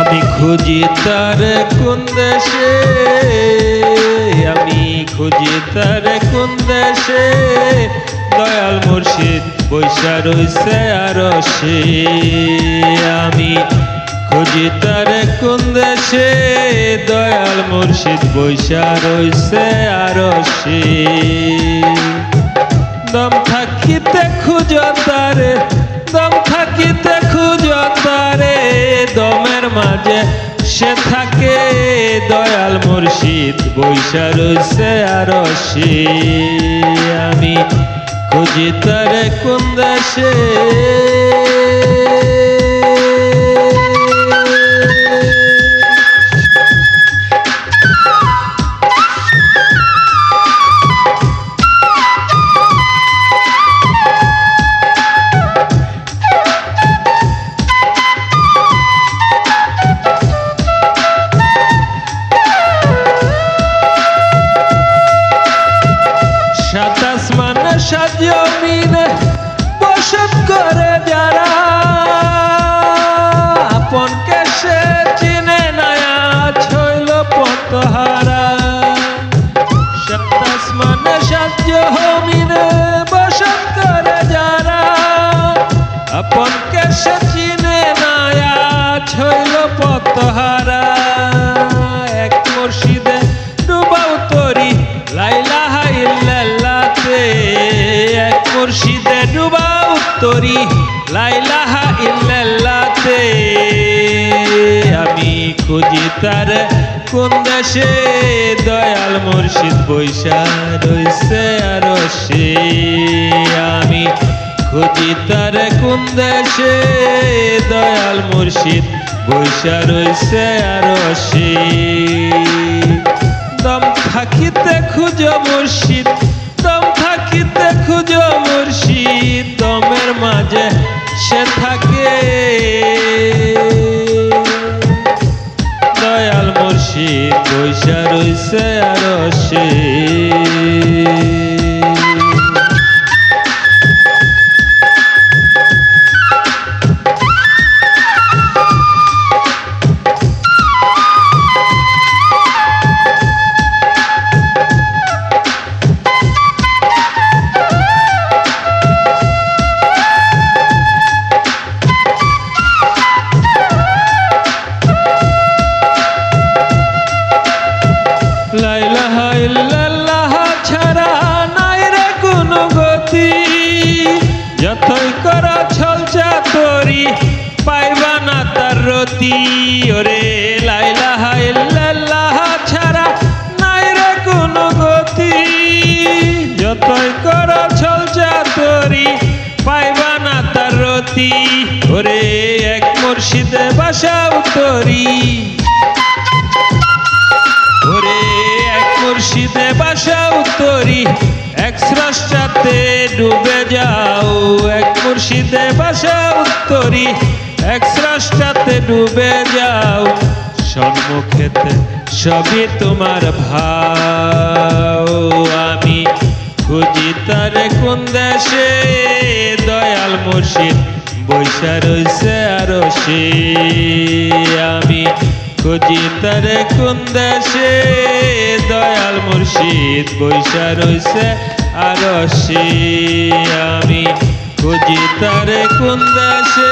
আমি খুঁজি তার কোন দেশে, আমি খুঁজি তার কোন দেশে, দয়াল মুর্শিদ বৈশা রইছে আরশে। আমি খুঁজি তার কোন দেশে, দয়াল মুর্শিদ বৈশা রইছে আরশে। দম থাকিতে খুঁজ তারে, দম থাকিতে খুঁজ তারে, দমের মাঝে সে থাকে, দয়াল মুর্শিদ বৈশা রইছে আরশে। আমি খুঁজি তারে কোন দেশে, সাত আসমানে সাত জমিনে বসত করে যারা, আপনকে সে চিনে না আজ হইল পথহারা। সাত আসমানে সাত জমিনে বসত করে যারা, আপনকে সে চিনে না আজ হইল পথহারা। এক মুর্শিদে ডুবাও তরি লা ইলাহা ইল্লাল্লাহতে, এক মুর্শিদে ডুবাও তরি লা ইলাহা ইল্লাল্লাহতে। আমি খুঁজি তার কোন দেশে, দয়াল মুর্শিদ বৈশা রইছে আরশে। আমি খুঁজি তার কোন দেশে, দয়াল মুর্শিদ বৈশা রইছে আরশে। দম থাকিতে খুঁজ মুর্শিদ, দম থাকিতে খুঁজ মুর্শিদ, দমের মাঝে সে থাকে, দয়াল মুর্শিদ বৈশা রইছে আরশে। লা ইলাহা ইল্লাল্লাহ ছাড়া নাই রে কোনো গতি, যতই করা ছল চাতুরি পাইবা না তার রতি। ওরে লা ইলাহা ইল্লাল্লাহ ছাড়া নাই রে কোনো গতি, যতই করা ছল চাতুরি পাইবা না তার রতি। ওরে এক মুর্শিদে বাসা উতরি, ওরে এক মুর্শিদে বাসা উতরি, এক স্রষ্টাতে ডুবে যাও। এক মুর্শিদে বাসা উতরি, এক স্রষ্টাতে ডুবে যাও। সম্মুখেতে সবই তোমার ভাও। আমি খুঁজি তারে কোন দেশে, দয়াল মুর্শিদ বৈশা রইছে আরশে। আমি খুঁজি তারে কোন দেশে, দয়াল মুর্শিদ বৈশা রইছে আরশে। আমি খুঁজি তারে কোন দেশে।